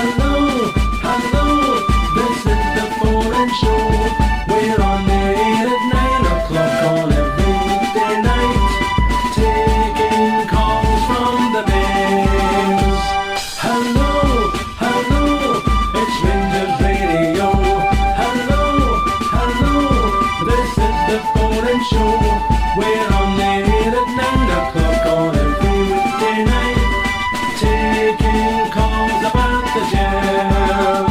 Hello, hello, this is the Foreign Show. We're on the air at 9 o'clock on every weekday night, taking calls from the mails. Hello, hello, it's Rangers Radio. Hello, hello, this is the Foreign Show. We're on the air at 9 o'clock on every weekday night, taking calls about the Jazz.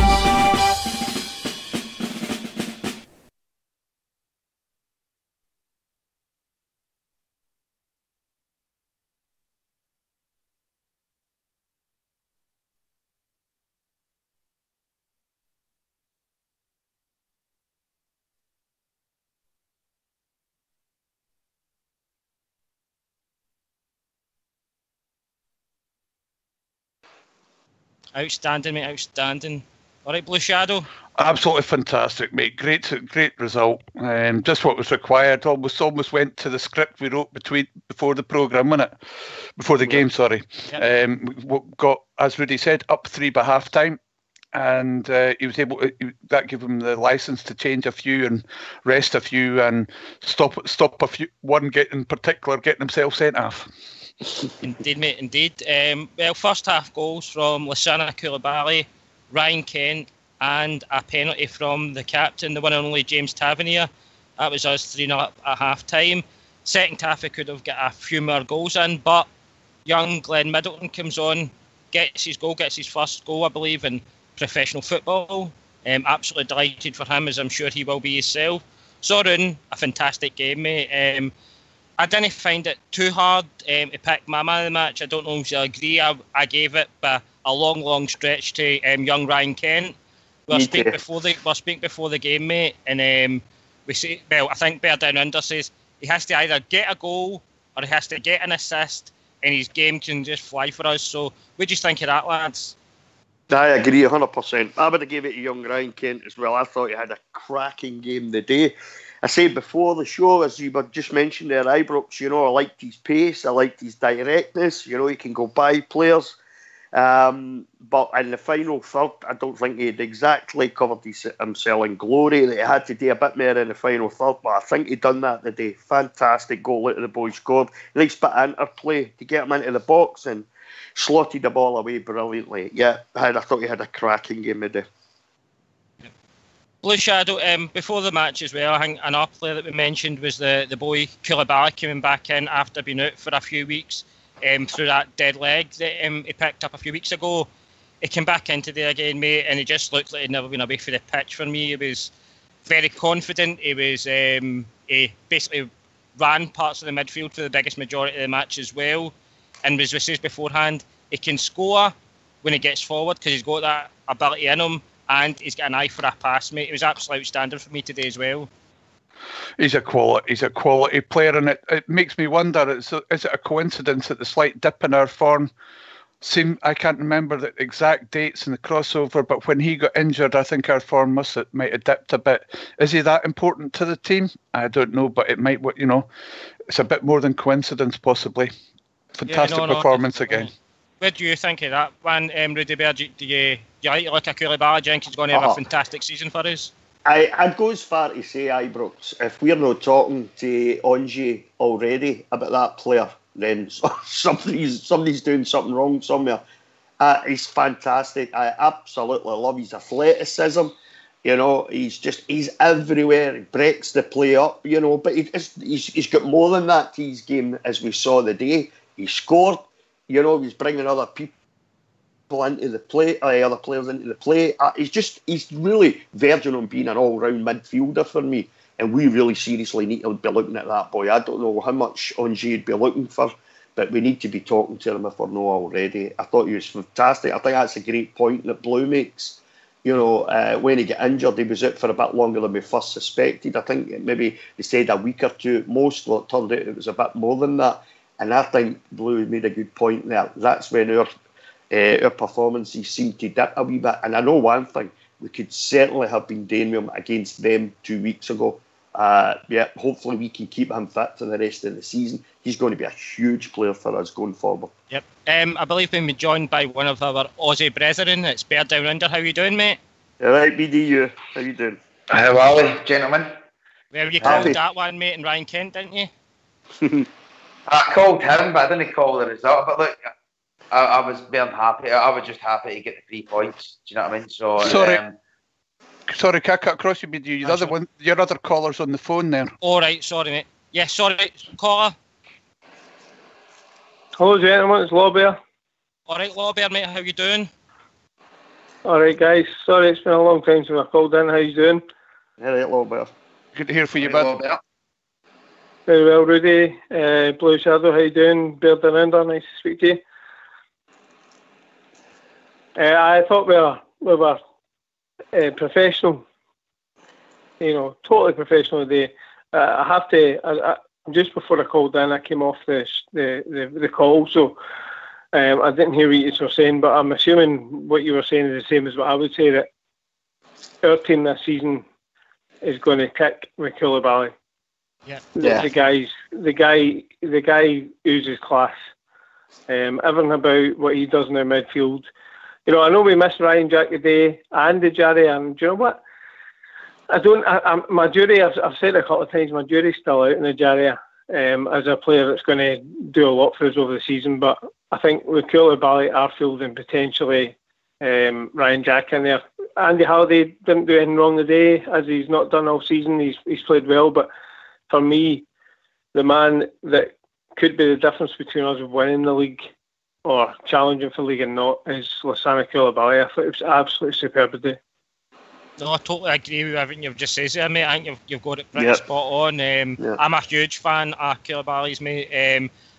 Outstanding, mate, outstanding. All right, Blue Shadow. Absolutely fantastic, mate. Great result. Just what was required. Almost went to the script we wrote before the programme, wasn't it? Before the game, sorry. Yep. We got, as Rudy said, up 3 by half time, and he was able to, that gave him the licence to change a few and rest a few and stop a few. One in particular getting himself sent off. Indeed, mate, indeed. Well, first half goals from Lassana Koulibaly, Ryan Kent, and a penalty from the captain, the one and only James Tavernier. That was us 3-0 up at half time. Second half, we could have got a few more goals in, but young Glenn Middleton comes on, gets his first goal, I believe, in professional football. Absolutely delighted for him, as I'm sure he will be himself. Soren, a fantastic game, mate. I didn't find it too hard to pick my man of the match. I don't know if you'll agree. I gave it by a long stretch to young Ryan Kent. We're speaking before the game, mate, and we say, well, I think Bear Down Under says he has to either get a goal or he has to get an assist, and his game can just fly for us. So, what do you think of that, lads? I agree 100%. I would have given it to young Ryan Kent as well. I thought he had a cracking game the day. I said before the show, as you were just mentioned there, Ibrox, I liked his pace, I liked his directness, he can go by players. But in the final third, I don't think he had exactly covered himself in glory. That he had to do a bit more in the final third, but I think he done that today. Fantastic goal that the boy scored. Nice bit of interplay to get him into the box and slotted the ball away brilliantly. Yeah, I thought he had a cracking game today. Blue Shadow, before the match as well, I think another player that we mentioned was the boy Koulibaly coming back in after being out for a few weeks through that dead leg that he picked up a few weeks ago. He came back into there again, mate, and he just looked like he'd never been away from the pitch for me. He was very confident. He was he basically ran parts of the midfield for the biggest majority of the match as well. And as we said beforehand, he can score when he gets forward because he's got that ability in him. And he's got an eye for a pass, mate. He was absolutely outstanding for me today as well. He's a quality player, and it makes me wonder: is it a coincidence that the slight dip in our form? I can't remember the exact dates in the crossover, but when he got injured, I think our form might have dipped a bit. Is he that important to the team? I don't know, but it might. It's a bit more than coincidence, possibly. Fantastic performance again. What do you think of that one, Rudy Bear? Do you like a Koulibaly? Do you think he's going to have a fantastic season for us? I'd go as far to say, Ibrox, if we're not talking to Ange already about that player, then somebody's doing something wrong somewhere. He's fantastic. I absolutely love his athleticism. He's everywhere. He breaks the play up, but he's got more than that to his game, as we saw the day. He scored. He's bringing other people into the play, other players into the play. He's really verging on being an all-round midfielder for me. And we really seriously need to be looking at that boy. I don't know how much Ange would be looking for, but we need to be talking to him if we're not already. I thought he was fantastic. I think that's a great point that Blue makes. When he got injured, he was out for a bit longer than we first suspected. I think maybe they said a week or two at most. Well, it turned out it was a bit more than that. And I think Blue made a good point there. That's when our performances seemed to dip a wee bit. And I know one thing, we could certainly have been doing with him against them 2 weeks ago. Hopefully we can keep him fit for the rest of the season. he's going to be a huge player for us going forward. Yep. I believe we've been joined by one of our Aussie brethren. It's Bear Down Under. How you doing, mate? All right, BDU. How you doing? How are we, gentlemen? Well, you called that one, mate, and Ryan Kent, didn't you? I called him, but I didn't call the result. But look, I was very happy. I was just happy to get the 3 points. Do you know what I mean? So Sorry, can I cut across you, BDU? Your other caller's on the phone there. All right, sorry, mate. Yeah, sorry, caller. Hello, gentlemen. It's Lawbear. All right, Lawbear, mate. How you doing? All right, guys. Sorry, it's been a long time since I called in. How you doing? All right, Lawbear. Good to hear from you, bud. Very well, Rudy. Blue Shadow, how you doing? Bear Down Under, nice to speak to you. I thought we were professional. You know, totally professional today. I have to. Just before I called in, I came off the call, so I didn't hear what you were saying. But I'm assuming what you were saying is the same as what I would say, that our team this season is going to kick with Koulibaly. Yeah. The guy oozes class. Everything about what he does in the midfield. You know, I know we missed Ryan Jack today and the Jerry, and do you know what? My jury, I've said it a couple of times, my jury's still out in the Jerry as a player that's going to do a lot for us over the season. But I think with Koulibaly, Arfield, and potentially Ryan Jack in there, Andy Halliday didn't do anything wrong today, as he's not done all season. He's played well, but for me, the man that could be the difference between us of winning the league or challenging for the league and not is Lassana Koulibaly. I thought it was absolutely superb today. No, I totally agree with everything you've just said there, mate. I think you've got it pretty spot on. I'm a huge fan of Koulibaly's, mate.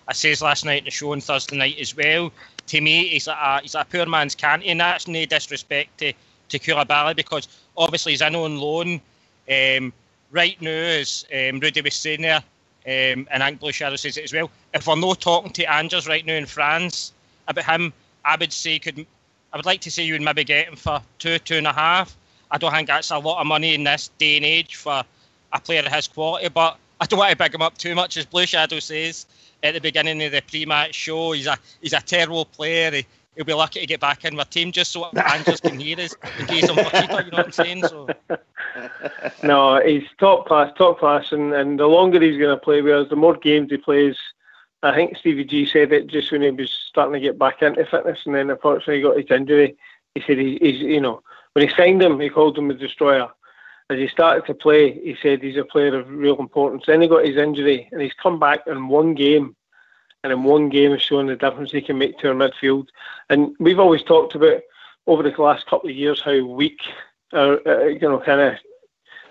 I says last night in the show on Thursday night as well. To me, he's a poor man's Kanté, and that's no disrespect to Koulibaly, because obviously he's in on loan. Right now, as Rudy was saying there, and I think Blue Shadow says it as well, if we're not talking to Angers right now in France about him, I would like to say you would maybe get him for 2.5. I don't think that's a lot of money in this day and age for a player of his quality, but I don't want to big him up too much. As Blue Shadow says at the beginning of the pre-match show, he's a terrible player. He'll be lucky to get back in my team just so Angels can hear us in case I'm for keeper, you know what I'm saying? So. No, he's top class, and the longer he's going to play with us, the more games he plays. I think Stevie G said it just when he was starting to get back into fitness, and then unfortunately he got his injury. He said he's you know, when he signed him, he called him a destroyer. As he started to play, he said he's a player of real importance. Then he got his injury, and he's come back in one game, and in one game has shown the difference he can make to our midfield. And we've always talked about over the last couple of years how weak our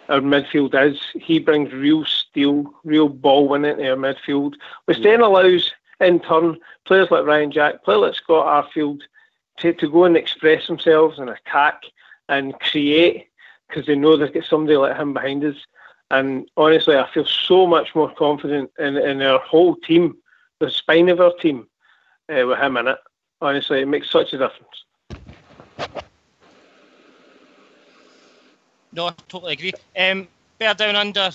midfield is. He brings real steel, real ball winning into our midfield, which then allows, in turn, players like Ryan Jack, players like Scott Arfield, to go and express themselves and attack and create, because they know they've got somebody like him behind us. And honestly, I feel so much more confident in our whole team, the spine of our team, with him in it. Honestly, it makes such a difference. No, I totally agree. Bear Down Under,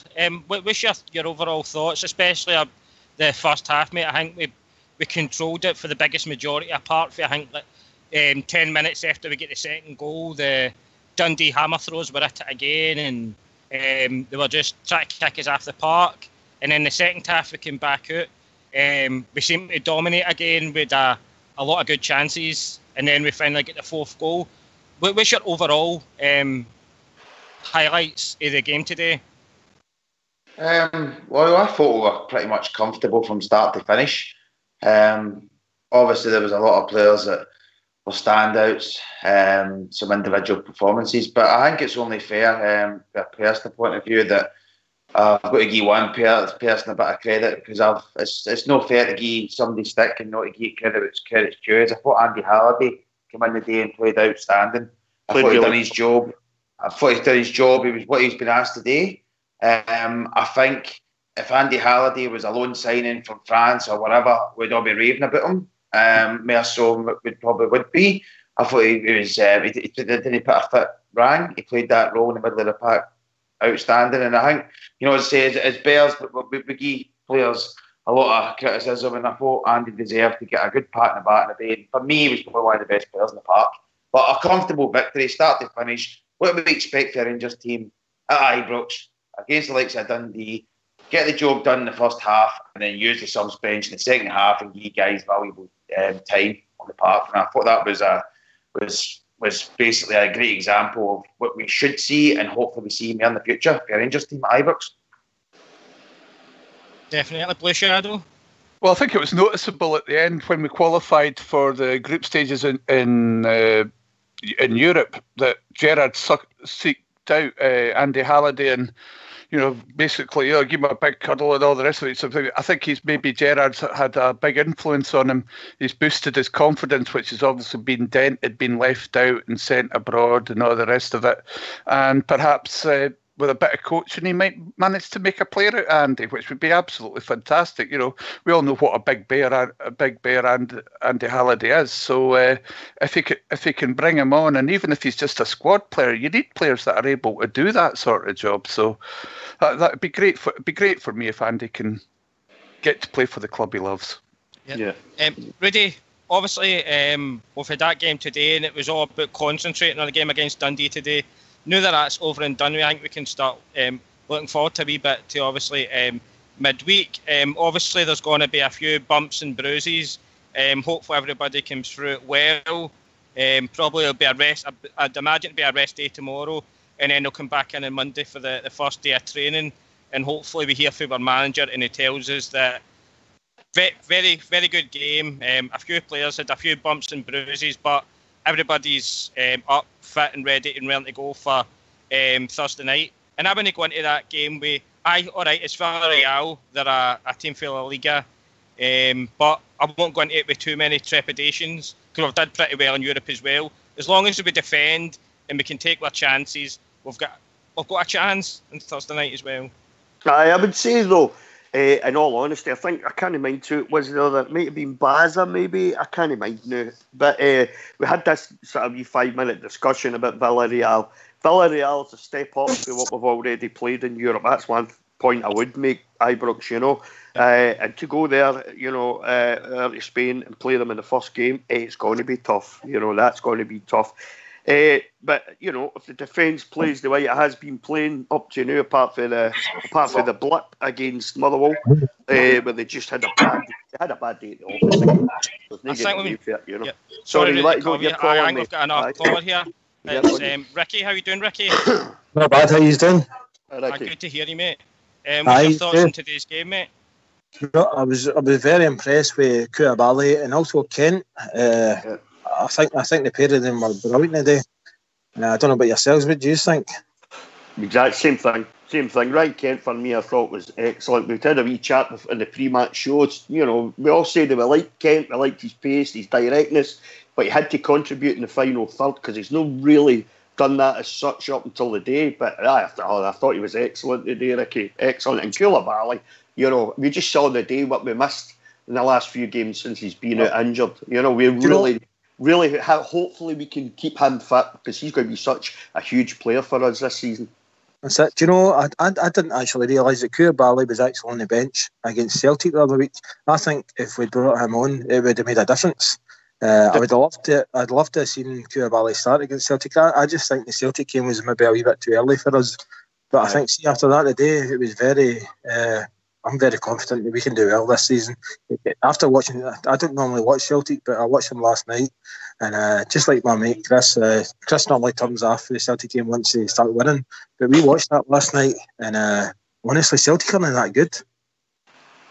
what's your overall thoughts, especially the first half, mate? I think we controlled it for the biggest majority, apart from, I think, 10 minutes after we get the second goal, the Dundee hammer throws were at it again, and they were just trying to kick us off the park. And then the second half we came back out. We seemed to dominate again with a lot of good chances, and then we finally get the fourth goal. What's your overall highlights of the game today? Well, I thought we were pretty much comfortable from start to finish. Obviously, there was a lot of players that were standouts, some individual performances, but I think it's only fair, from a personal point of view, that I've got to give one person a bit of credit, because it's not fair to give somebody stick and not to give credit's due. I thought Andy Halliday came in the day and played outstanding. I thought he'd done his job. He was what he's been asked today. I think if Andy Halliday was a loan signing from France or whatever, we'd all be raving about him. More so we probably would be. I thought he didn't put a foot wrong. He played that role in the middle of the pack outstanding. And I think, as I say, as Bears, we give players a lot of criticism, and I thought Andy deserved to get a good pat in the back of the day. And for me, he was probably one of the best players in the park. But a comfortable victory, start to finish. What do we expect for a Rangers team at Ibrox against the likes of Dundee? Get the job done in the first half, and then use the subs bench in the second half and give guys valuable time on the park. And I thought that was basically a great example of what we should see, and hopefully we see more in the future for a Rangers team at Ibrox. Definitely, Blue Shadow. Well, I think it was noticeable at the end when we qualified for the group stages in Europe that Gerrard seeked out Andy Halliday and, basically, give him a big cuddle and all the rest of it. So I think Gerrard's had a big influence on him. He's boosted his confidence, which has obviously been dented, been left out and sent abroad and all the rest of it. And perhaps with a bit of coaching, he might manage to make a player out of Andy, which would be absolutely fantastic. We all know what a big bear Andy Halliday is. So if he can bring him on, and even if he's just a squad player, you need players that are able to do that sort of job. So that'd be great for me if Andy can get to play for the club he loves. Yeah. Rudy, obviously, we've had that game today, and it was all about concentrating on the game against Dundee today. Now that that's over and done, I think we can start looking forward to a wee bit to obviously midweek. Obviously, there's going to be a few bumps and bruises. Hopefully, everybody comes through it well. Probably it'll be a rest. I'd imagine it'll be a rest day tomorrow, and then they'll come back in on Monday for the first day of training. And hopefully, we hear from our manager, and he tells us that very, very good game. A few players had a few bumps and bruises, but everybody's up, fit and ready and willing to go for Thursday night. And I want to go into that game with, it's Villarreal, they're a team for La Liga, but I won't go into it with too many trepidations because we've done pretty well in Europe as well. As long as we defend and we can take our chances, we've got a chance on Thursday night as well. I would say though, in all honesty, I think I can't mind who it was the other. It might have been Baza, maybe. I can't mind now. But we had this sort of 5-minute discussion about Villarreal. Villarreal is a step up to what we've already played in Europe. That's one point I would make, Ibrox, and to go there, to Spain and play them in the first game, it's going to be tough. That's going to be tough. But if the defence plays the way it has been playing up to now, apart from the blip against Motherwell, where they just had a bad day at the office. Sorry, I think we've got another caller here. It's Ricky. How you doing, Ricky? Not bad. How you doing? Good to hear you, mate. What's your thoughts on today's game, mate? I was very impressed with Koulibaly and also Kent. I think the pair of them were brilliant today. I don't know about yourselves. What do you think? Exact same thing. Ryan Kent for me, I thought was excellent. We've had a wee chat in the pre-match shows. We all said that we liked Kent, we liked his pace, his directness, but he had to contribute in the final third because he's not really done that as such up until the day. But I thought he was excellent today, Ricky. Excellent. And Koulibaly, we just saw the day what we missed in the last few games since he's been out injured. We hopefully we can keep him fit because he's going to be such a huge player for us this season. That's it. Do you know, I didn't actually realise that Koulibaly was actually on the bench against Celtic the other week. I think if we'd brought him on, it would have made a difference. I'd love to have seen Koulibaly start against Celtic. I just think the Celtic game was maybe a wee bit too early for us. But I think after that today, it was very... I'm very confident that we can do well this season. After watching, I don't normally watch Celtic, but I watched them last night, and just like my mate Chris normally turns off the Celtic game once they start winning, but we watched that last night, and honestly, Celtic are not that good.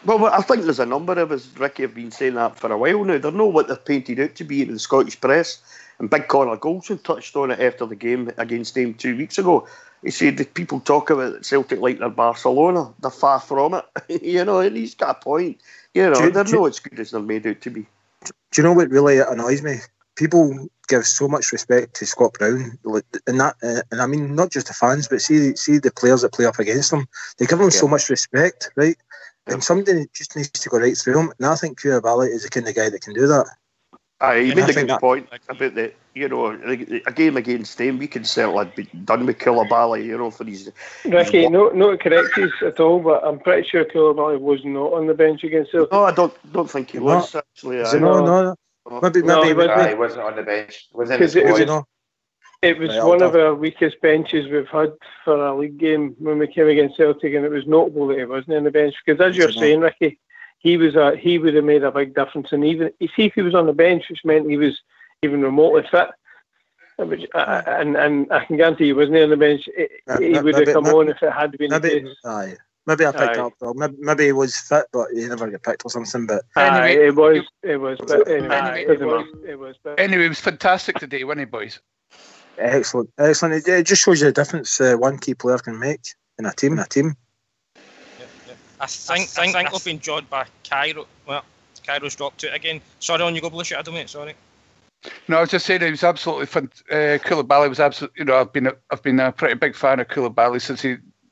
Well, I think there's a number of us, Ricky, have been saying that for a while now. They know what they're painted out to be in the Scottish press, and Big Conor Goldson touched on it after the game against them 2 weeks ago. He said that people talk about Celtic like they're Barcelona. They're far from it, and he's got a point. They're not as good as they're made out to be. Do you know what really annoys me? People give so much respect to Scott Brown, and I mean not just the fans, but see the players that play up against them. They give them so much respect, right? And somebody just needs to go right through them. And I think Koulibaly is the kind of guy that can do that. He made a good that- point about the, a game against them. We can certainly be done with Koulibaly, for his. Ricky, no to correct you at all, but I'm pretty sure Koulibaly was not on the bench against Celtic. No, I don't think he was actually. Is it no. Maybe No, he he would He wasn't on the bench. Wasn't Because in the it squad. was- It was Right, one I'll of our weakest benches we've had for a league game when we came against Celtic, and it was notable that he wasn't on the bench because, as you're saying, Ricky, he would have made a big difference. And even you see, if he was on the bench, which meant he was even remotely fit, and I can guarantee he wasn't on the bench. He would have come on if it had been the case. Aye. Maybe I picked up. Well, maybe he was fit, but he never got picked or something. But Anyway, it was. But anyway, it was. But Anyway, it was fantastic today, wasn't it, boys? excellent. It just shows you the difference one key player can make in a team. I think we've been joined by Cairo. Well, Cairo's dropped out again. Sorry, on you go, Blue Shadow, mate. Sorry. No, I was just saying he was absolutely fun. Koulibaly was absolutely. I've been a pretty big fan of Koulibaly since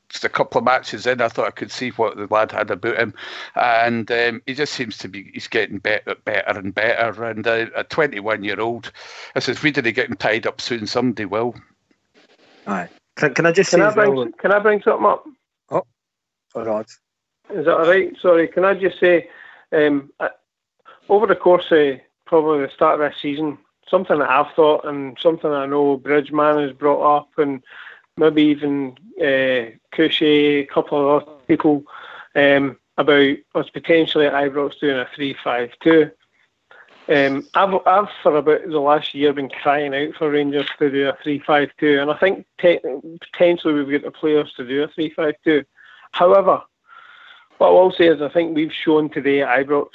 just a couple of matches in. I thought I could see what the lad had about him, and he just seems to be. He's getting better and better. And a 21-year-old, I says, if we didn't get him tied up soon, somebody will. Aye. Can I just say? Can I bring something up? Oh, all right. Is that all right? Sorry, can I just say, over the course of probably the start of this season, something that I've thought and something I know Bridgeman has brought up, and maybe even Cushy, a couple of other people, about us potentially at Ibrox doing a 3-5-2. I've for about the last year been crying out for Rangers to do a 3-5-2, and I think potentially we've got the players to do a 3-5-2. However, what I will say is I think we've shown today at Ibrox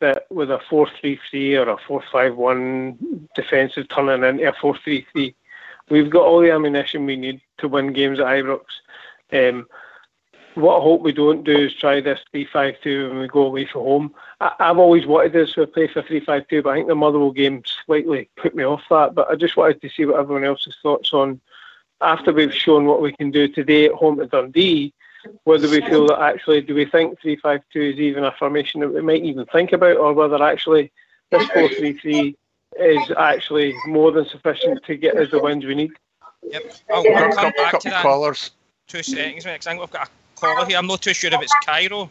that with a 4-3-3 or a 4-5-1 defensive turning into a 4-3-3, we've got all the ammunition we need to win games at Ibrox. What I hope we don't do is try this 3-5-2 when we go away from home. I've always wanted this to play for 3-5-2, but I think the Motherwell game slightly put me off that. But I just wanted to see what everyone else's thoughts on, after we've shown what we can do today at home to Dundee, whether we feel that actually, do we think 3-5-2 is even a formation that we might even think about, or whether actually this 4-3-3 is actually more than sufficient to get us the wins we need. Yep. I'll come back to that. Callers. 2 seconds, mate, 'cause I think we've got a caller here. I'm not too sure if it's Cairo.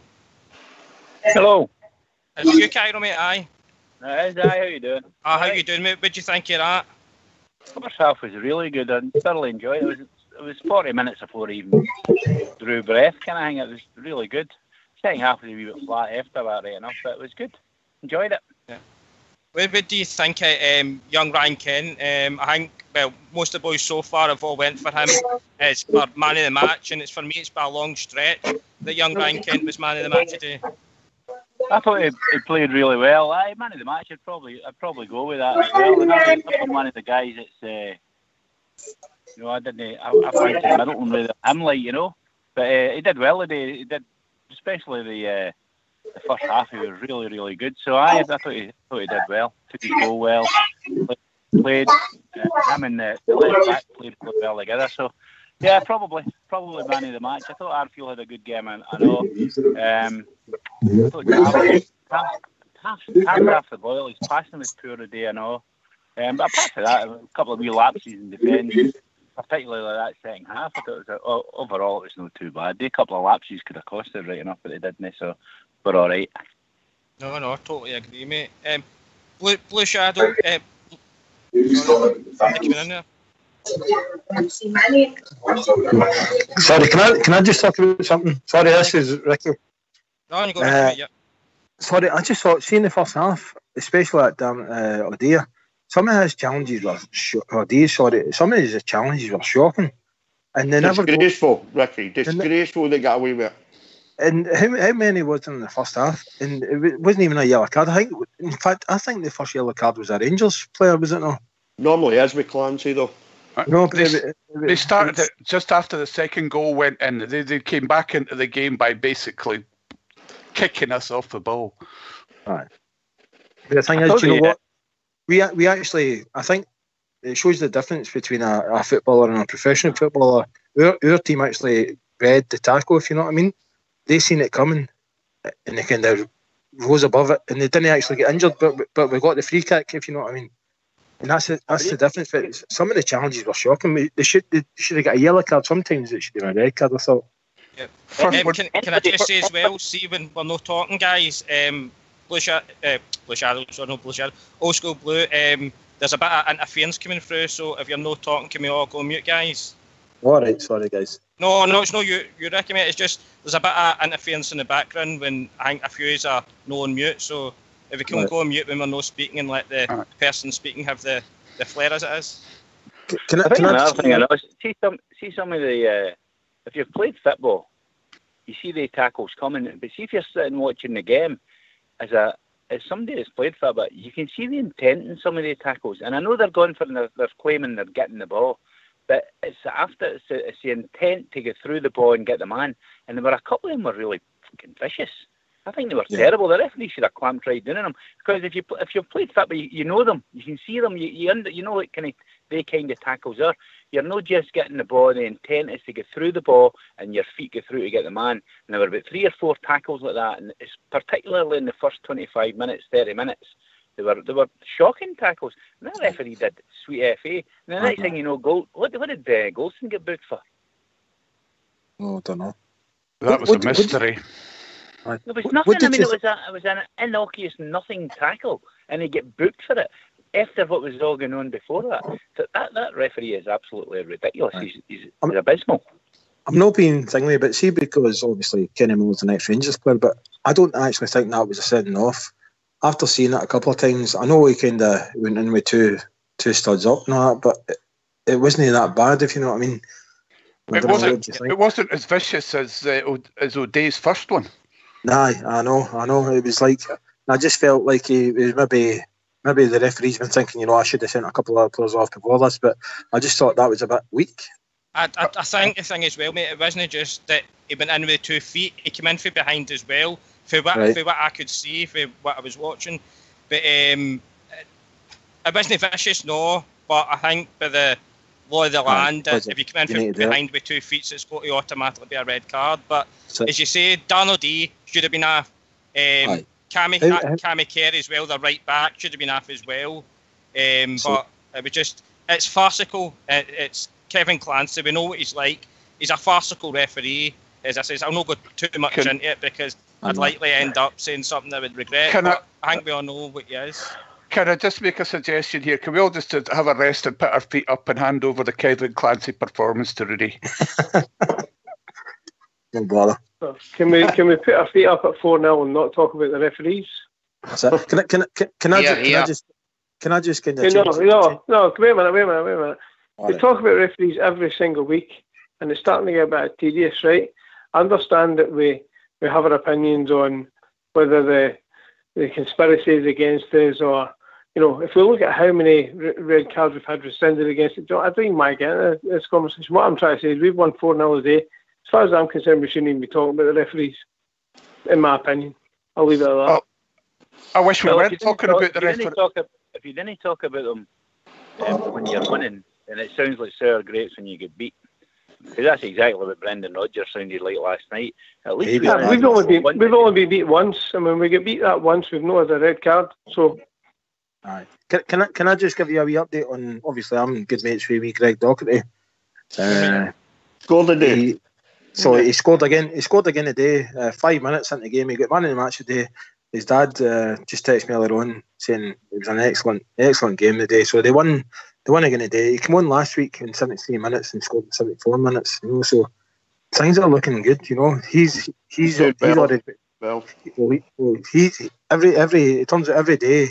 Hello. It's you, Cairo, mate? Aye. Hi, how you doing? How you doing, mate? What do you think you're at? First half was really good. I thoroughly enjoyed it. It was 40 minutes before I even drew breath, kind of thing. It was really good. Second half was a wee bit flat after that, right enough, but it was good. Enjoyed it. Yeah. What do you think of young Ryan Kent? I think, well, most of the boys so far have all went for him as for man of the match, and for me it's by a long stretch that young Ryan Kent was man of the match today. I thought he played really well. Man of the match, I'd probably go with that as well. And I'm one of the guys that's, I fancied Middleton with him, but he did well today. He did, especially the first half. He was really, really good. So I thought he did well. Took his goal well. Played him and the left back played well together. So yeah, probably man of the match. I thought Arfield had a good game. I know. I thought half the ball. His passing was poor today. I know. But apart from that, a couple of wee lapses in defence, particularly that second half. I thought overall it was not too bad. A couple of lapses could have cost us right enough, but they didn't. So we're all right. No, I totally agree, mate. Blue Shadow. Sorry, can I just talk about something? Sorry, this is Ricky. No, you go right, yeah. Sorry, I just thought, seeing the first half, especially at Odia, some of his challenges were some of his challenges were shocking, and they never disgraceful, Ricky. Disgraceful they got away with. And how many was in the first half? And it wasn't even a yellow card. I think the first yellow card was a Rangers player, was it not? Normally is with Clancy though. No, but they started it just after the second goal went in. They came back into the game by basically kicking us off the ball. Right. But the thing is, do you know what? We actually, I think it shows the difference between a footballer and a professional footballer. Our team actually read the tackle, if you know what I mean. They seen it coming, and they kind of rose above it, and they didn't actually get injured, but we got the free kick, if you know what I mean. And that's the difference. But some of the challenges were shocking. They should have got a yellow card. Sometimes it should have been a red card, I thought. Yep. Can I just say as well, see, when we're not talking, guys, Blue Shadows, or no Blue Shadows, Old School Blue, there's a bit of interference coming through, so if you're not talking, can we all go mute, guys? Alright, sorry guys. No, it's not you reckon, mate. It's just there's a bit of interference in the background when I think a few of are no on mute, so if we can go on mute when we're not speaking and let the person speaking have the flair as it is. Another thing I know, see some of the if you've played football, you see the tackles coming, but see if you're sitting watching the game as somebody that's played football, you can see the intent in some of the tackles, and I know they're going for they're claiming they're getting the ball, but it's the intent to get through the ball and get the man, and there were a couple of them were really fucking vicious. I think they were terrible. The referee should have clamped right down on them, because if you've played football, you know them, you can see them, you know what they kind of tackles are. You're not just getting the ball. The intent is to get through the ball, and your feet get through to get the man. And there were about 3 or 4 tackles like that, and it's particularly in the first 25 minutes, 30 minutes. They were shocking tackles. And that referee did sweet FA. And the next thing you know, what did Golson get booked for? Oh, I don't know. That was a mystery. There was nothing. I mean, it was an innocuous nothing tackle, and he get booked for it after what was all going on before that. So that referee is absolutely ridiculous. He's abysmal. I'm not being thingy, but see, because obviously Kenny Miller's the next Rangers player, but I don't actually think that was a sending off. After seeing it a couple of times, I know he kind of went in with two studs up and all that, but it wasn't that bad, if you know what I mean. It wasn't as vicious as O'Day's first one. Nah, I know. It was like, I just felt like he was maybe the referee's been thinking, I should have sent a couple of players off before this, but I just thought that was a bit weak. I think the thing as well, mate, it wasn't just that he went in with 2 feet, he came in from behind as well, for what I could see, for what I was watching. But it wasn't vicious, no, but I think by the law of the land, if you come in from behind with 2 feet, it's got to automatically be a red card. But as you say, Darnell D should have been off. Cammy Carey as well, the right back, should have been off as well. But it was just, it's farcical. It's Kevin Clancy, we know what he's like. He's a farcical referee. As I say, I'll not go too much into it because I'd likely end up saying something I would regret. I think we all know what he is. Can I just make a suggestion here? Can we all just have a rest and put our feet up and hand over the Kevin Clancy performance to Rudy? No bother. Can we put our feet up at 4-0 and not talk about the referees? That's it. Can I just kind of no, wait a minute. We talk about referees every single week, and it's starting to get a bit tedious, right? I understand that we have our opinions on whether the conspiracy is against us, or if we look at how many red cards we've had rescinded against it, I don't even mind getting this conversation. What I'm trying to say is we've won 4-0 a day. As far as I'm concerned, we shouldn't even be talking about the referees, in my opinion. I'll leave it at that. I wish we weren't talking about the referees. If you didn't talk about them when you're winning, then it sounds like sour grapes when you get beat. Because that's exactly what Brendan Rodgers sounded like last night. At least we've only been beat once. I mean, we get beat that once, we've not had a red card. So, aye. Can I just give you a wee update on? Obviously, I'm good mates with Greg Docherty. Scored a day. He scored again. He scored again today. 5 minutes into the game, he got man of the match today. His dad just texted me earlier on saying it was an excellent game today. So they won again today. He came on last week in 73 minutes and scored in 74 minutes. So things are looking good. He's already. Well, it turns out every day.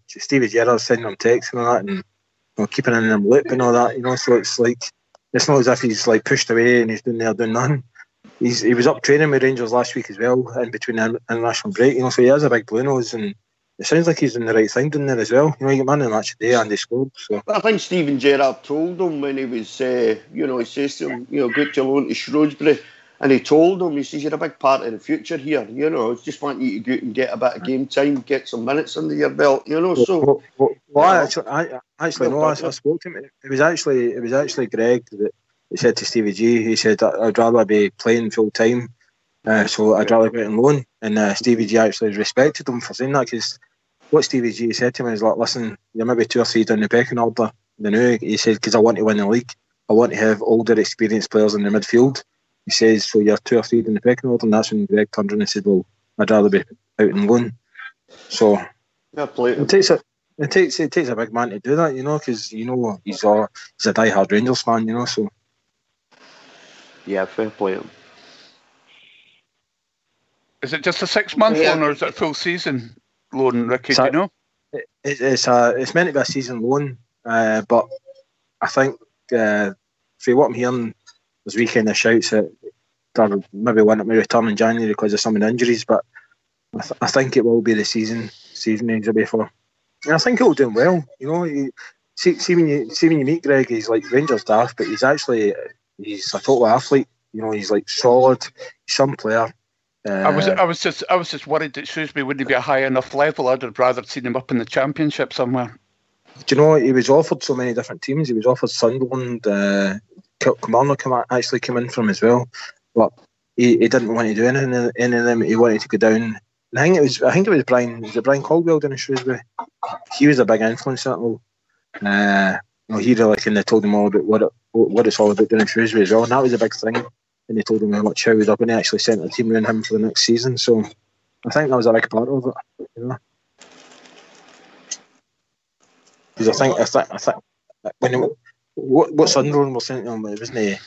Stevie Gerrard's sending him texts and all that, and keeping in them loop and all that. So it's like, it's not as if he's like pushed away and he's doing nothing. He was up training with Rangers last week as well, in between the international break. So he has a big blue nose, and it sounds like he's doing the right thing down there as well. He got man of the match today and he scored. So I think Stephen Gerrard told him when he was, he says to him, go to loan to Shrewsbury, and he told him, he says, you're a big part of the future here. I just want you to go out and get a bit of game time, get some minutes under your belt. So. I spoke to him. It was actually Greg that said to Stevie G. He said, I'd rather be playing full time So I'd rather go out on loan. And Stevie G actually respected him for saying that, because what Stevie G said to me is like, listen, you're maybe 2 or 3 down the pecking order. He said, because I want to win the league. I want to have older, experienced players in the midfield. He says, so you're 2 or 3 in the pecking order. And that's when Greg turned around and said, well, I'd rather be out on loan. So it takes a big man to do that, because he's a die-hard Rangers fan, so. Yeah, fair play to him. Is it just a 6-month loan, or is it a full season loan, Ricky? Do you know? It's meant to be a season loan, but I think for what I'm hearing, there's weekend of shouts that they're maybe want to return in January because of some of the injuries, but I think it will be the season he'll be for. And I think he'll do well. See when you meet Greg, he's like Rangers daft, but he's a total athlete. He's like solid. He's some player. I was just worried that Shrewsbury wouldn't be a high enough level. I'd have rather seen him up in the Championship somewhere. Do you know, he was offered so many different teams. He was offered Sunderland. Kilmarnock actually came in from as well, but he didn't want to do any of them. He wanted to go down. I think it was Brian. Was it Brian Caldwell down in Shrewsbury? He was a big influence on it all. He really kind of told him all about what it's all about down in Shrewsbury as well, and that was a big thing. And they told him how they're going to actually send a team around him for the next season. So I think that was a big part of it. Because I think when what Sunderland were saying to him, it wasn't.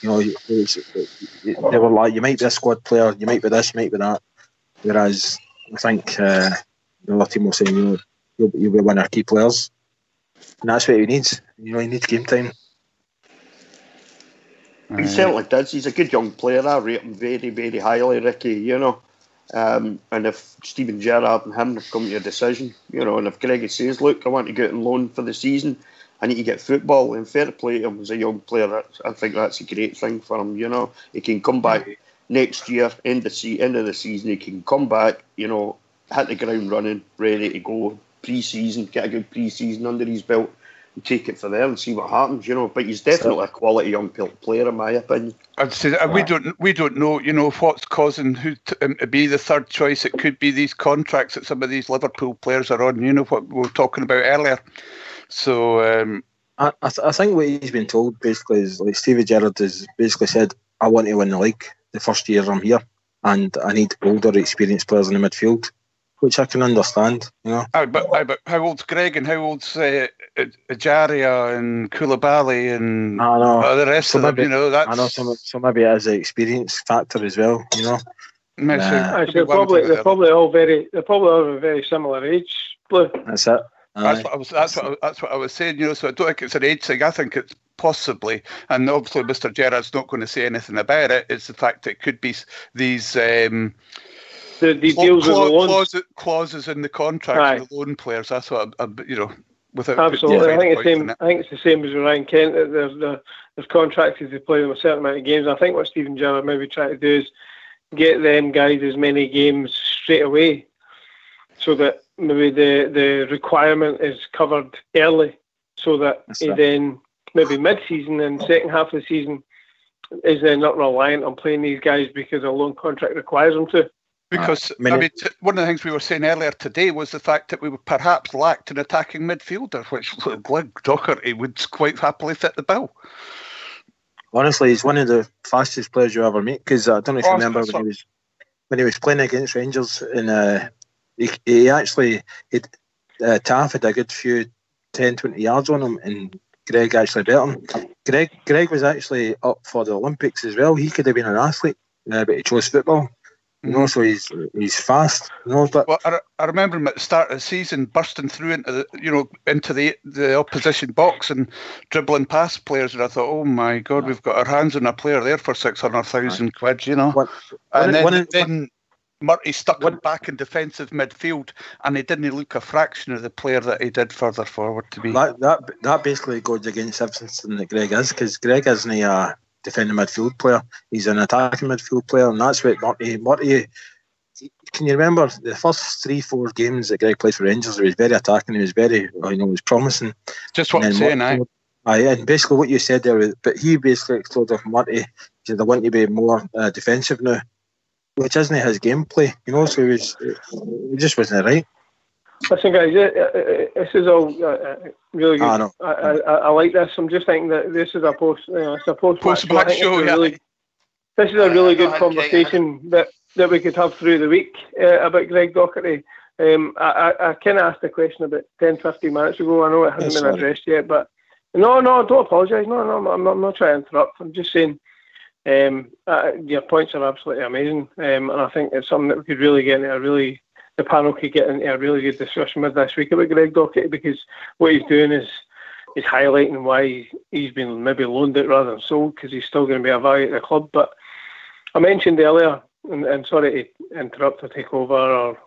They were like, you might be a squad player, you might be this, you might be that. Whereas I think the other team was saying, you'll be one of our key players, and that's what he needs. He needs game time. He certainly does. He's a good young player. I rate him very, very highly, Ricky, And if Stephen Gerrard and him have come to a decision, and if Greggy says, look, I want to go out on loan for the season, I need to get football, and fair play to him as a young player, I think that's a great thing for him, He can come back next year, end of the season, he can come back, hit the ground running, ready to go, pre-season, get a good pre-season under his belt, and take it for there and see what happens, But he's definitely a quality young player, in my opinion. I'd say we don't know, what's causing him to be the third choice. It could be these contracts that some of these Liverpool players are on. What we were talking about earlier. So I think what he's been told basically is like Stevie Gerrard has basically said, I want to win the league the first year I'm here, and I need older, experienced players in the midfield, which I can understand, But how old's Greg and how old's Ajaria and Koulibaly and the rest of them? That's... I know, so maybe it is an experience factor as well, They're probably all of a very similar age. Blue. That's it. That's what I was saying. So I don't think it's an age thing. I think it's possibly, and obviously Mr. Gerrard's not going to say anything about it. It's the fact that it could be these. The deals with the loans. Clauses in the contract for the loan players. That's what without absolutely. I think it's the same as with Ryan Kent. There's contracted to play them a certain amount of games. I think what Stephen Gerrard maybe trying to do is get them guys as many games straight away, so that maybe the requirement is covered early, so that he then maybe mid-season and second half of the season is then not reliant on playing these guys because a loan contract requires them to. Because one of the things we were saying earlier today was the fact that we perhaps lacked an attacking midfielder, which Glenn Docherty would quite happily fit the bill. Honestly, he's one of the fastest players you ever meet. Because I don't know if you remember when he was playing against Rangers, and he actually Taff had a good few 10-20 yards on him, and Greg actually beat him. Greg was actually up for the Olympics as well. He could have been an athlete, but he chose football. So he's fast. But I remember him at the start of the season bursting through into the opposition box and dribbling past players, and I thought, oh my God, we've got our hands on a player there for 600,000 quid, Then Murty stuck him back in defensive midfield, and he didn't look a fraction of the player that he did further forward to be. That basically goes against everything that Greg is, because Greg isn't a defending midfield player. He's an attacking midfield player, and that's what Murty. Can you remember the first 3-4 games that Greg played for Rangers? He was very attacking. He was very, he was promising. Just what I'm saying, and basically what you said there. But he basically told Murty, he said, "I want you to be more defensive now." which isn't his gameplay, so it just wasn't right. Listen, guys, this is all really good. I know. I like this. I'm just thinking that this is a post-match show. This is a really good conversation that we could have through the week about Greg Docherty. I kind of asked a question about 10-15 minutes ago. I know it hasn't been addressed yet, but no, don't apologise. No, I'm not trying to interrupt. I'm just saying your points are absolutely amazing, and I think it's something that we could really get into the panel could get into a really good discussion with this week about Greg Docherty, because what he's doing is highlighting why he's been maybe loaned out rather than sold, because he's still going to be a value at the club. But I mentioned earlier, and sorry to interrupt or take over, or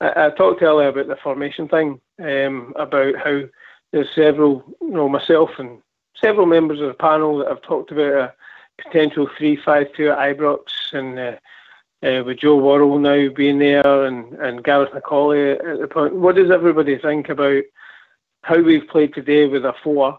I talked earlier about the formation thing, about how there's several, myself and several members of the panel that have talked about a potential 3-5-2 at Ibrox, and with Joe Worrell now being there and Gareth Macaulay at the point. What does everybody think about how we've played today with a 4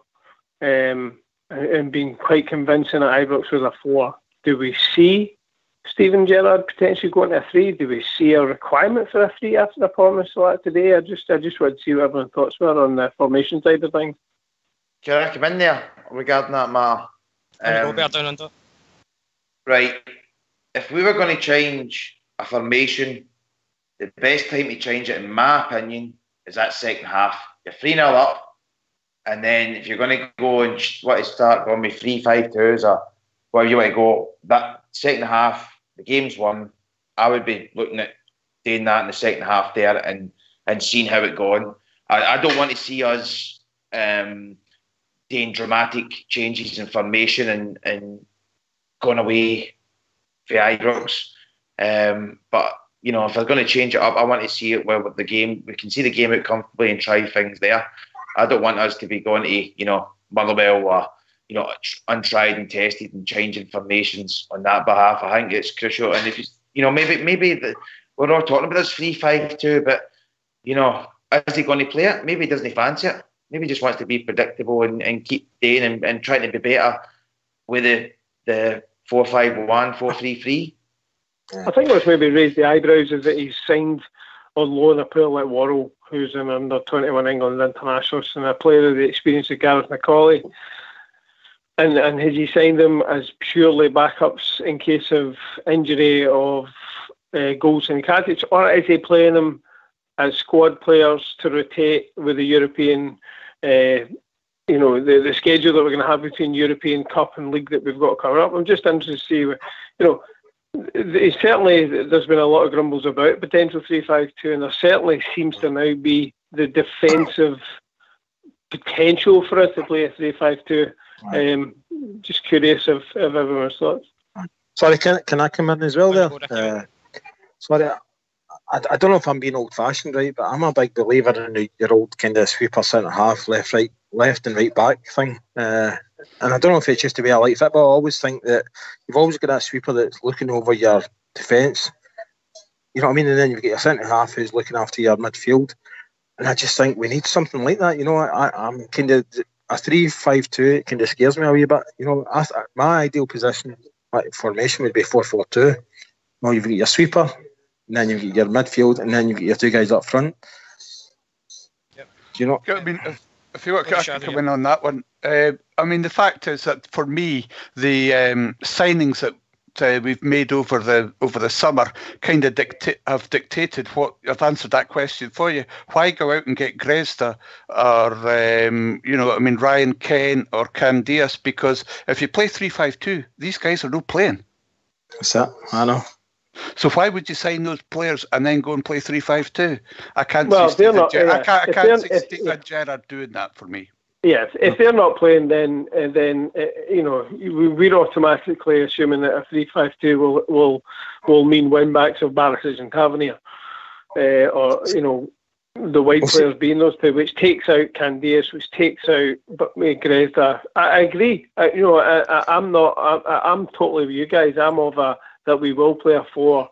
and been quite convincing at Ibrox with a 4? Do we see Steven Gerrard potentially going to a 3? Do we see a requirement for a 3 after the performance like today? I just want to see what everyone's thoughts were on the formation side of things. Can I come in there regarding that matter? Right. If we were going to change a formation, the best time to change it, in my opinion, is that second half. You're 3-0 up, and then if you're going to go and want to start going with 3-5-2s or wherever you want to go, that second half, the game's won. I would be looking at doing that in the second half there and seeing how it's going. I don't want to see us doing dramatic changes in formation and going away for Ibrox. But, if we're going to change it up, I want to see it where the game, we can see the game out comfortably and try things there. I don't want us to be going to, Motherwell or, untried and tested and changing formations on that behalf. I think it's crucial. And if maybe we're all talking about this 3-5-2, but, is he going to play it? Maybe he doesn't fancy it. Maybe he just wants to be predictable and keep doing and trying to be better with the 4-5-1, 4-3-3. I think what's maybe raised the eyebrows is that he's signed on loan a player like Worrell, who's an under-21 England international, and a player of the experience of Gareth Macaulay. And has he signed them as purely backups in case of injury of goals and Katic, or is he playing them as squad players to rotate with the European, the schedule that we're going to have between European Cup and League that we've got coming up? I'm just interested to see, there's been a lot of grumbles about potential 3-5-2, and there certainly seems to now be the defensive potential for it to play a 3-5-2. Just curious of everyone's thoughts. Sorry, can I come in as well there? Sorry, I don't know if I'm being old-fashioned, right, but I'm a big believer in your old kind of sweeper centre-half, left and right back thing. And I don't know if it's just the way I like football. I always think that you've always got that sweeper that's looking over your defence. You know what I mean? And then you've got your centre-half who's looking after your midfield. And I just think we need something like that. I'm kind of... A 3-5-2 kind of scares me a wee bit. My ideal position, formation, would be 4-4-2. You've got your sweeper, and then you've got your midfield, and then you've got your 2 guys up front. Yep. Do you know? I mean, if you want to come in on that one, the fact is that for me, the signings that we've made over the summer kind of have dictated what I've answered that question for you. Why go out and get Grezda or Ryan Kent or Cam Diaz? Because if you play 3-5-2, these guys are not playing. What's that? I know. So why would you sign those players and then go and play 3-5-2? I can't see Steven Gerrard doing that for me. Yes, if they're not playing, then we're automatically assuming that a 3-5-2 will mean win-backs of Barisic and Tavernier, or the wide players being those two, which takes out Candias, which takes out Grezda. I agree. I'm totally with you guys. I'm of that we will play a 4.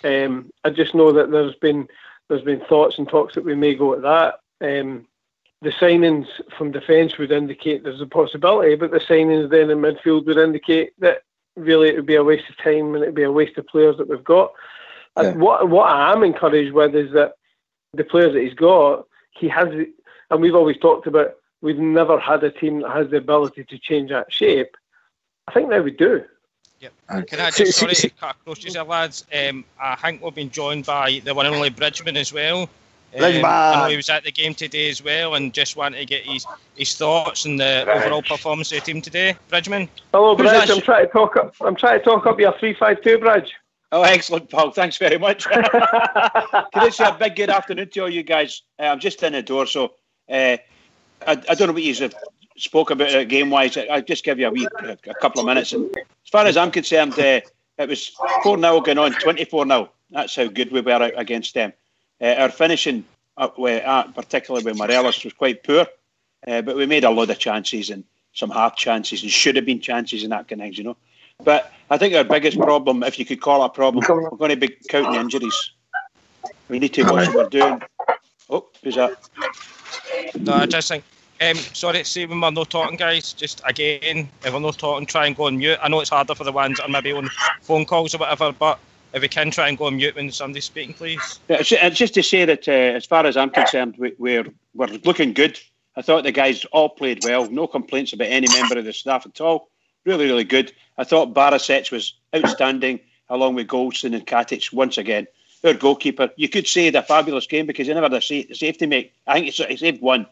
I just know that there's been thoughts and talks that we may go at that. The signings from defence would indicate there's a possibility, but the signings then in midfield would indicate that really it would be a waste of time and it would be a waste of players that we've got. Yeah. And what I am encouraged with is that the players that he's got, he has, and we've always talked about, we've never had a team that has the ability to change that shape. I think now we do. Yep. Can I just, sorry to cut across you there, lads? I think we've been joined by the one and only Bridgman as well. I know he was at the game today as well, and just wanted to get his thoughts on the overall performance of the team today. Bridgman. Hello, Bridge. I'm trying to talk up your 3-5-2, Bridge. Oh, excellent, Paul. Thanks very much. Can I say a big good afternoon to all you guys? I'm just in the door, so I don't know what you spoke about game-wise. I'll just give you a couple of minutes. And as far as I'm concerned, it was 4-0 going on, 24-0. That's how good we were against them. Our finishing, particularly with Morelos, was quite poor, but we made a lot of chances and some hard chances and should have been chances and that kind of things, you know. But I think our biggest problem, if you could call it a problem, we're going to be counting injuries. We need to watch what we're doing. Oh, who's that? No, I just think, sorry, see when we're not talking, guys, just again, if we're not talking, try and go on mute. I know it's harder for the ones that are maybe on phone calls or whatever, but if we can, try and go on mute when somebody's speaking, please. It's just to say that, as far as I'm concerned, we're looking good. I thought the guys all played well. No complaints about any member of the staff at all. Really, really good. I thought Barisic was outstanding, along with Goldson and Katic once again. Our goalkeeper, you could say had a fabulous game because he never had a safety make. I think he saved one.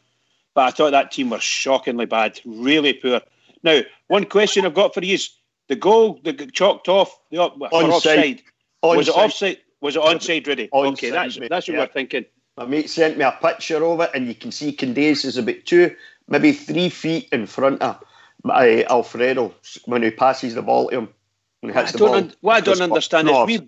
But I thought that team was shockingly bad. Really poor. Now, one question I've got for you is, the goal that got chalked off, offside. Was it offside? Was it onside, really? Okay, that's what we're thinking. My mate sent me a picture of it, and you can see Candace is about 3 feet in front of Alfredo when he passes the ball to him. When he hits the ball. What I don't understand is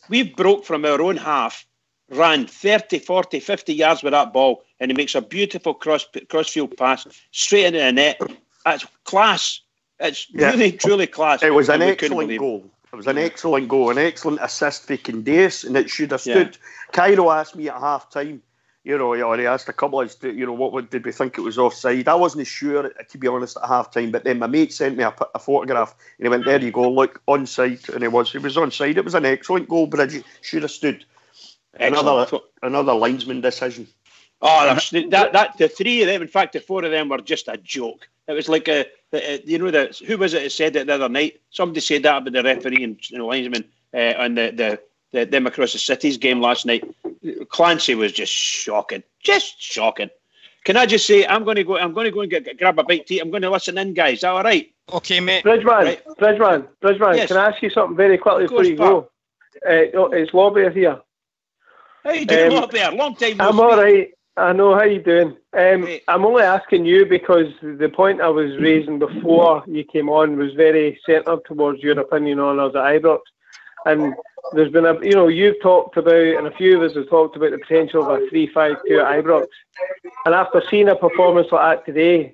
we've broke from our own half, ran 30, 40, 50 yards with that ball, and he makes a beautiful crossfield pass straight into the net. That's class. It's really, truly class. It was an excellent goal. It was an excellent goal, an excellent assist for Candace, and it should have stood. Cairo asked me at half time, he asked a couple of, what did we think it was offside? I wasn't sure, to be honest, at half time, but then my mate sent me a photograph, and he went, there you go, look, onside, and it was onside. It was an excellent goal, but it should have stood. Another linesman decision. Oh, the three of them, in fact, the four of them were just a joke. It was like who was it that said it the other night? Somebody said that about the referee and linesman on the them across the city's game last night. Clancy was just shocking. Can I just say, I'm going to go and grab a bite to eat. I'm going to listen in, guys. Is that all right? Okay, mate. Bridgman, yes. Can I ask you something very quickly before you go? It's Lobby here. How you doing, Lobby? Long time. I'm all right. I know, how you doing? I'm only asking you because the point I was raising before you came on was very centred towards your opinion on us at Ibrox. And there's been you've talked about, and a few of us have talked about the potential of a 3-5-2 at Ibrox. And after seeing a performance like that today,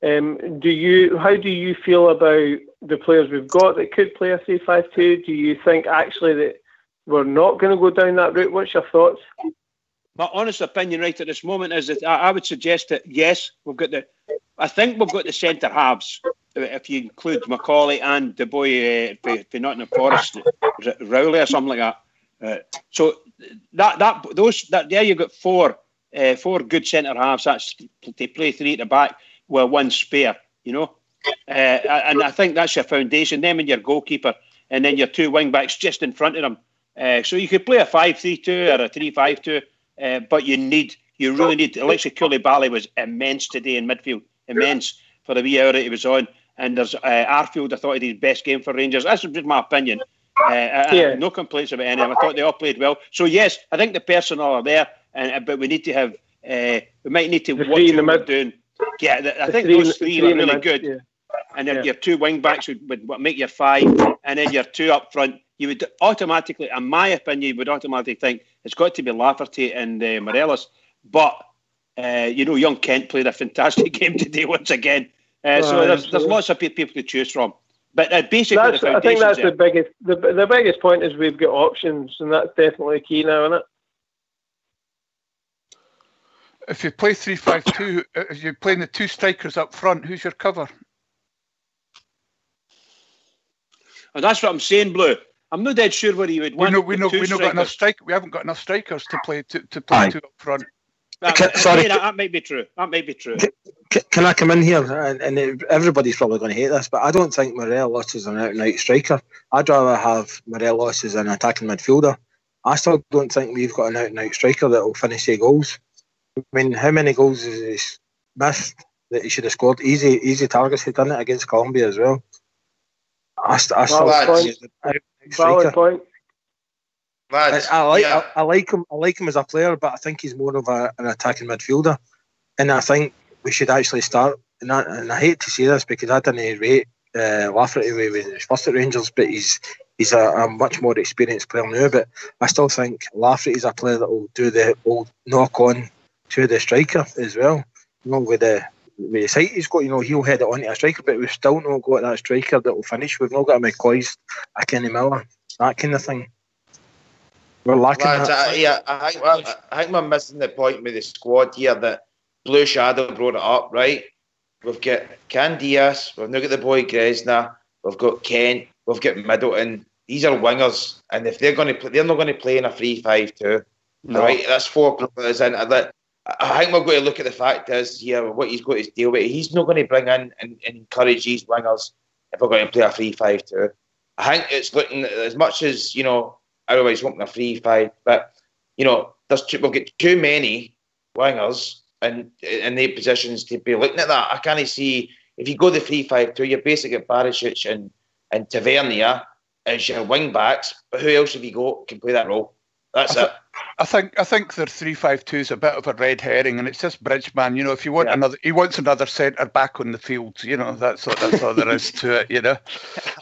how do you feel about the players we've got that could play a 3-5-2? Do you think actually that we're not going to go down that route? What's your thoughts? My honest opinion right at this moment is that I would suggest that, yes, I think we've got the centre halves, if you include Macaulay and the boy for Nottingham Forest, was it Rowley or something like that? So there you've got four good centre halves. That's they play three at the back with one spare, and I think that's your foundation. Them and your goalkeeper, and then your two wing backs just in front of them. So you could play a 5-3-2 or a 3-5-2. But you really need. Alexi Koulibaly was immense today in midfield, immense for the wee hour that he was on. And there's Arfield. I thought he did his best game for Rangers. That's just my opinion. No complaints about any of them. I thought they all played well. So yes, I think the personnel are there, but we need to have. We might need to watch what we're doing. Yeah, I think those three are really good. Yeah. And then your two wing backs would make your five, and then your two up front. You would automatically, in my opinion, think it's got to be Lafferty and Morelos. But, young Kent played a fantastic game today once again. So there's lots of people to choose from. But basically, I think that's the biggest. The biggest point is we've got options, and that's definitely key now, isn't it? If you play 3-5-2, if you're playing the two strikers up front, who's your cover? And that's what I'm saying, Blue. I'm not dead sure where he would win. We got enough we haven't got enough strikers to play two up front. Sorry, that might be true. That might be true. Can I come in here? And everybody's probably going to hate this, but I don't think Morelos is an out-and-out striker. I'd rather have Morelos as an attacking midfielder. I still don't think we've got an out-and-out striker that will finish the goals. I mean, how many goals has he missed that he should have scored? Easy targets. He done it against Colombia as well. Valid point. I like him as a player, but I think he's more of an attacking midfielder. And I think we should actually start. And I hate to say this because I didn't rate Lafferty when he was first at Rangers, but he's a much more experienced player now. But I still think Lafferty is a player that will do the old knock on to the striker as well. You know, with the height he's got, he'll head it onto a striker, but we've still not got that striker that will finish. We've not got a McCoy's, a Kenny Miller, that kind of thing. We're lacking that. I think we're missing the point with the squad here that Blue Shadow brought it up, right? We've got Can Diaz, we've now got the boy Gresna, we've got Kent, we've got Middleton. These are wingers, and if they're going to play, they're not going to play in a 3-5-2. No. Right? That's 4 players in. I think we're going to look at the fact is here what he's got to deal with. He's not going to bring in and encourage these wingers if we're going to play a 3-5-2. I think it's looking as much as otherwise wanting a 3-5, but we've got too many wingers in their positions to be looking at that. I can't see if you go the 3-5-2, you're basically got Barisic and Tavernier as your wing backs, but who else have you got can play that role? That's it. I think the 3-5-2 is a bit of a red herring, and it's just Bridgman. If you want he wants another centre back on the field. That's all there is to it.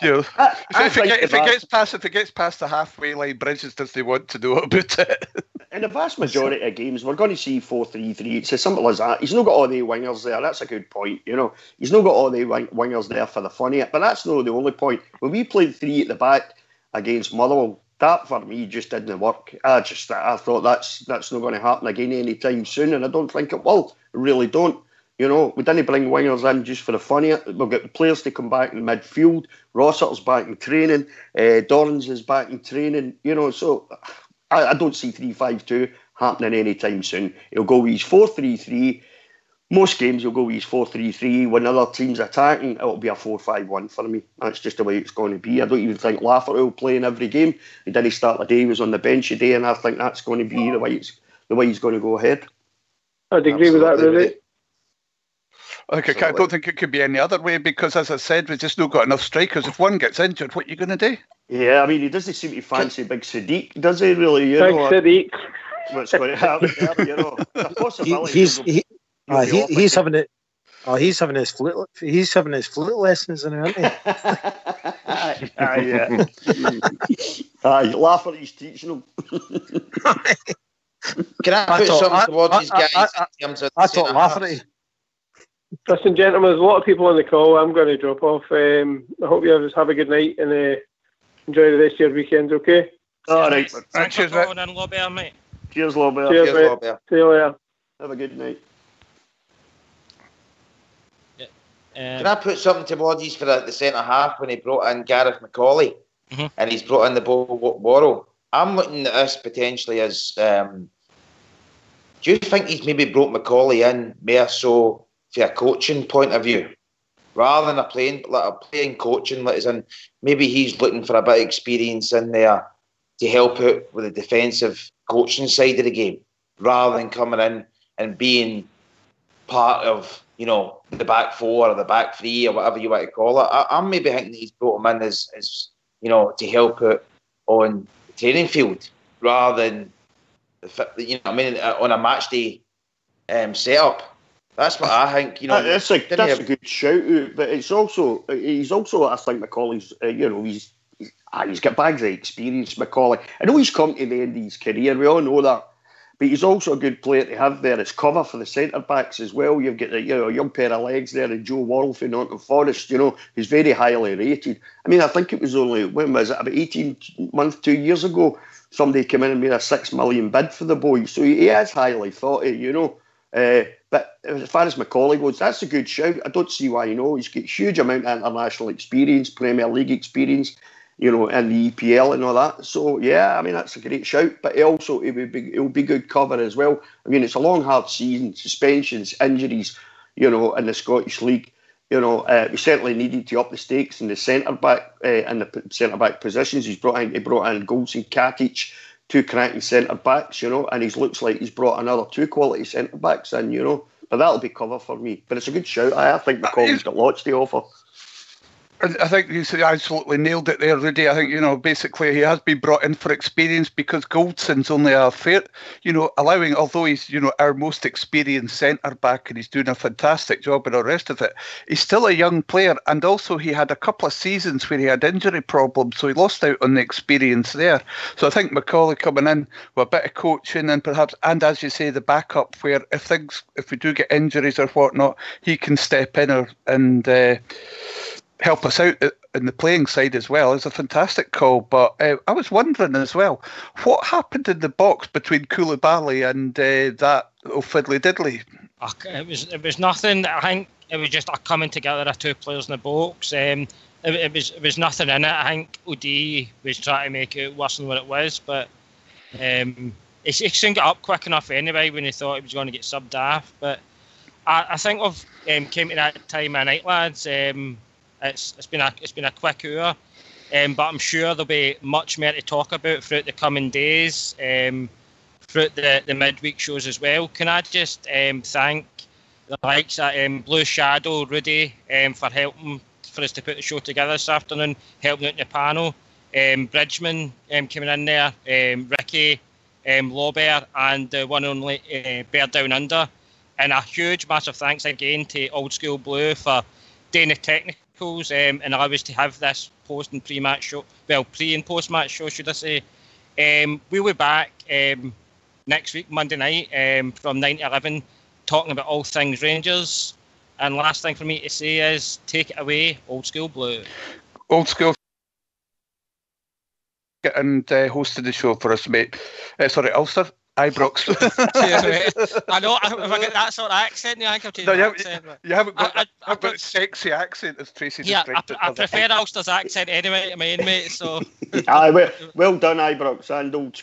If it gets past the halfway line, Bridges doesn't want to know about it. In the vast majority of games, we're going to see 4-3-3. It's as simple as that. He's not got all the wingers there. That's a good point. He's not got all the wingers there for the fun of it. But that's not the only point. When we played 3 at the back against Motherwell, that for me just didn't work. I thought that's not going to happen again anytime soon, and I don't think it will. I really don't. We didn't bring wingers in just for the fun of it. We've got the players to come back in midfield. Rossiter's back in training. Dorrans is back in training. So I don't see 3-5-2 happening anytime soon. He'll go with his 4-3-3. Most games he'll go with his 4-3-3. When other teams attacking, it'll be a 4-5-1 for me. That's just the way it's going to be. I don't even think Lafferty will play in every game. He didn't start the day. He was on the bench today, and I think that's going to be the way he's going to go ahead. I'd agree with that, really. Okay, I don't think it could be any other way because, as I said, we've just not got enough strikers. If one gets injured, what are you going to do? Yeah, I mean, he doesn't seem to fancy Big Sadiq, does he? Really, Sadiq. What's going to happen there? The possibility. He's having it. Oh, he's having his flute. He's having his flute lessons in it, isn't he? Lafferty's teaching him. Can I put something towards these guys? I thought Lafferty. Listen, gentlemen, there's a lot of people on the call. I'm going to drop off. I hope you have a good night and enjoy the rest of your weekend, okay? All right. Thanks for calling in, Lobert, mate. Cheers, Lobert. Cheers, mate. See you later. Have a good night. Can I put something towards these for the centre half when he brought in Gareth McCauley and he's brought in the Worrell? I'm looking at this potentially as do you think he's maybe brought McCauley in more so from a coaching point of view rather than a playing coaching, as in maybe he's looking for a bit of experience in there to help out with the defensive coaching side of the game rather than coming in and being part of the back 4 or the back 3 or whatever you want to call it. I'm maybe thinking he's brought him in as to help out on the training field rather than on a match day setup. That's what I think. That's a good shout, but he's also I think McCauley's he's got bags of experience. McCauley, I know he's come to the end of his career. We all know that. But he's also a good player to have there as cover for the centre-backs as well. You've got a young pair of legs there, and Joe Worrell from Nottingham Forest, who's very highly rated. I mean, I think it was only, when was it, about 18 months, 2 years ago, somebody came in and made a $6 million bid for the boy. So he is highly thought of, But as far as McCauley goes, that's a good shout. I don't see why, he's got a huge amount of international experience, Premier League experience. in the EPL and all that. So yeah, I mean that's a great shout. But it'll be good cover as well. I mean it's a long, hard season, suspensions, injuries, in the Scottish League. We certainly needed to up the stakes in the centre back positions. He brought in Golds and Katic, two cracking centre backs, and he looks like he's brought another two quality centre backs in, But that'll be cover for me. But it's a good shout. I think McCollum's got lots to offer. I think you absolutely nailed it there, Rudy. I think, basically he has been brought in for experience because Goldson's only a fair, although he's, our most experienced centre-back and he's doing a fantastic job and all the rest of it, he's still a young player. And also he had a couple of seasons where he had injury problems, so he lost out on the experience there. So I think McCauley coming in with a bit of coaching and perhaps, and as you say, the backup where if we do get injuries or whatnot, he can step in and help us out in the playing side as well. It's a fantastic call. But I was wondering as well, what happened in the box between Koulibaly and that fiddly diddly? It was nothing. I think it was just a coming together of two players in the box. It was nothing in it. I think O'D was trying to make it worse than what it was, but he soon got up quick enough anyway when he thought he was going to get subbed off. But I think we've came to that time of night, lads. It's been a quick hour, but I'm sure there'll be much more to talk about throughout the coming days, throughout the midweek shows as well. Can I just thank the likes of Blue Shadow, Rudy, for helping for us to put the show together this afternoon, helping out in the panel, Bridgman coming in there, Ricky, Lawber, and the one and only Bear Down Under, and a huge massive thanks again to Old School Blue for doing the technical and allow us to have this post and pre-match show, pre and post-match show, should I say. We'll be back next week, Monday night, from 9 to 11, talking about all things Rangers. And last thing for me to say is, take it away, Old School Blue. Old School and hosted the show for us, mate. Sorry, Ulster. Ibrox. I know, if I get that sort of accent, I think I've changed the accent. You haven't got a sexy accent as Tracy described it. I prefer Ulster's accent anyway to mine, mate, so... well done, Ibrox and Old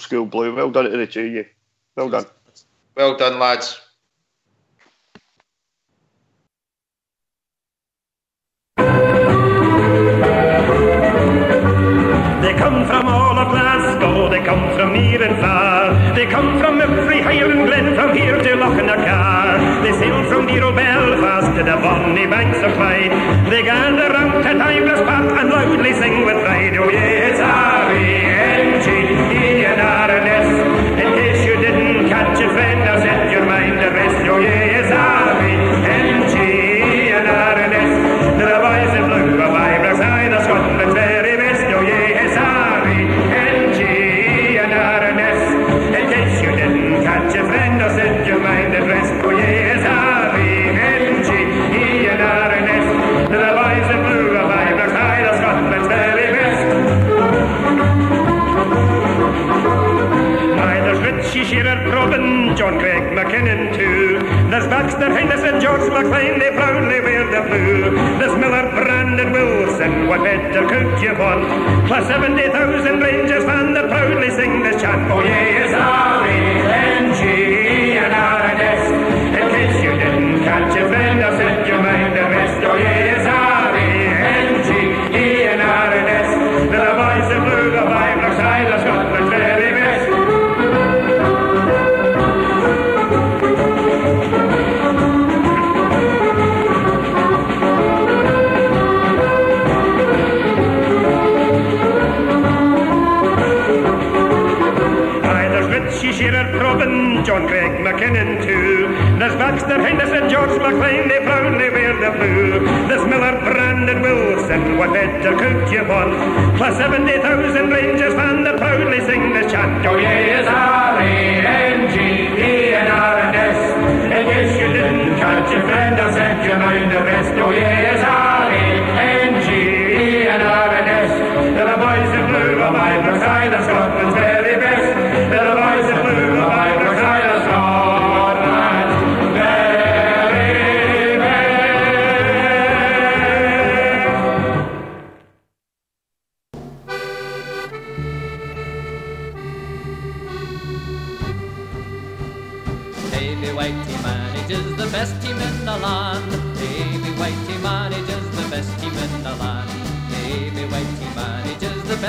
School Blue. Well done to the two of you. Well done. Well done, lads. They come from all of Glasgow, they come from near and far. They come from every Highland glen, from here to Lochnacar. They sail from dear old Belfast to the bonny banks of Clyde. They gather round to Timeless Park and loudly sing with pride. Oh yes, R-E-N-G, E-N-R-N-S. In case you didn't catch it, friend, now set your mind at rest. Oh yes, R-E-N-G, E-N-R-N-S. The boys in blue of Ibrox High, the Scotland's very best. Oh yes, R-E-N-G, E-N-R-N-S. In case you didn't catch a friend, or set your mind at rest. Oh yes, R-E-N-G, E-N-R-N-S. The boys in blue of Ibrox High, the Scotland's very best. Why, there's Richie Shearer, Probin, John Craig McKinnon too. There's Baxter, Henderson, George McLean, they proudly wear the blue. There's Miller, Brandon, Wilson, what better could you want? Plus 70,000 Rangers fans that proudly sing this chant. Oh yes, R-E-N-G, E-N-R-N-S. In case you didn't catch it, friend, I've set your mind at rest. Oh yes, R-E-N-G, E-N-R-N-S. The boys in blue of Ibrox High, the Scotland's very best. Richie Shearer, Probin, John Craig McKinnon too. There's Baxter, Henderson, George McLean, they proudly wear the blue. There's Miller, Brandon, Wilson, what better could you want? Plus 70,000 Rangers fans that proudly sing this chant. Oh yes, R-A-N-G, E-N-R-N-S. In case you didn't catch your friend, I'll set your mind at rest. Oh yes, R-A-N-G, E-N-R-N-S. They're the boys in blue of Ibrox High, the Scotland's very best. They're the boys in blue of Ibrox High, the Scotland's very best.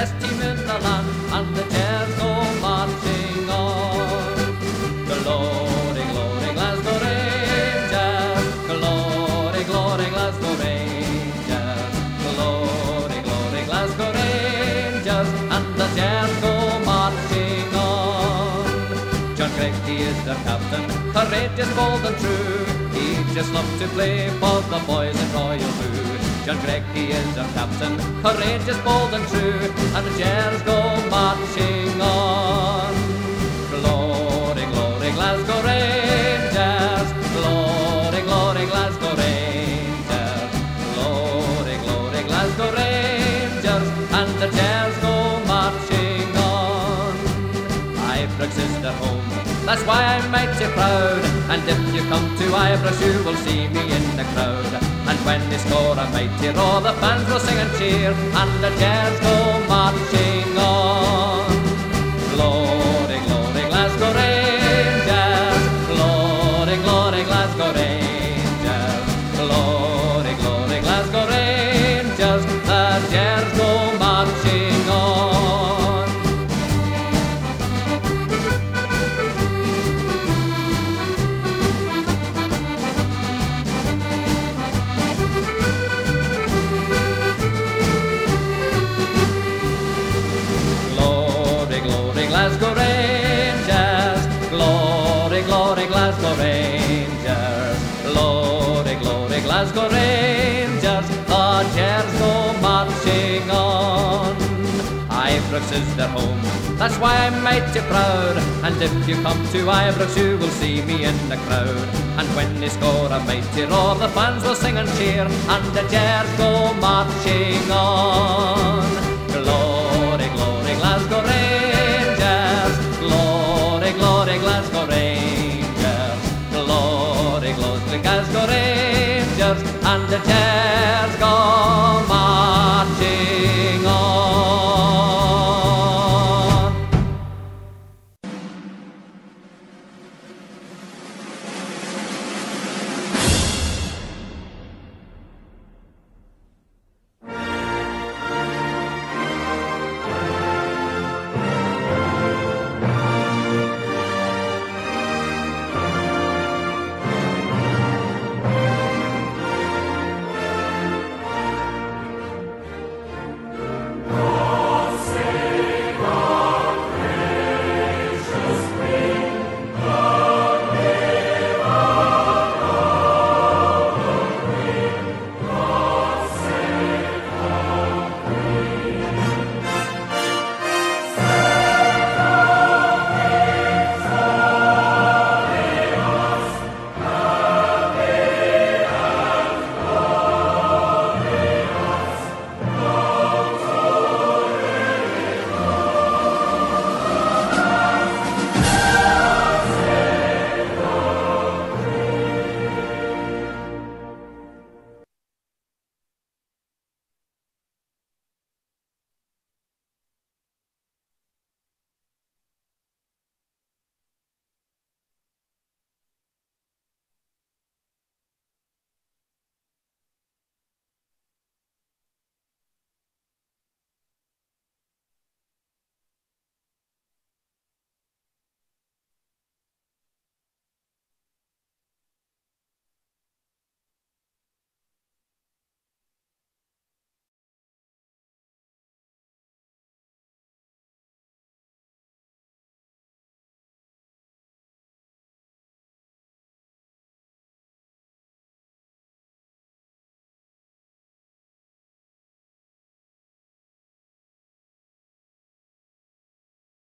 best team in the land, and the Jers go marching on. Glory, glory, Glasgow Rangers. Glory, glory, Glasgow Rangers. Glory, glory, Glasgow Rangers. And the Jers go marching on. John Greggy is their captain, courageous, bold and true. He just loved to play for the boys in Royal Blue. John Greggy is our captain, courageous, bold and true. And the Jers go marching on. Glory, glory, Glasgow Rangers. Glory, glory, Glasgow Rangers. Glory, glory, Glasgow Rangers. And the Jers go marching on. Ibrox is their home, that's why I'm mighty proud. And if you come to Ibrox, you will see me in the crowd. And when they score a mighty roar, the fans will sing and cheer, and the Jers go marching on. Glory, glory, Glasgow Rangers. Glory, glory, Glasgow Rangers. Glory, glory, Glasgow Rangers. The Jers go marching on. Glasgow Rangers, glory, glory, Glasgow Rangers, glory, glory, Glasgow Rangers, the Jers go marching on. Ibrox is their home, that's why I'm mighty proud. And if you come to Ibrox, you will see me in the crowd. And when they score a mighty roar, the fans will sing and cheer, and the Jers go marching on. Glory, glory, Glasgow Rangers. Glory, glory, Glasgow Rangers. Glory, glory, Glasgow Rangers. And the Jers go marching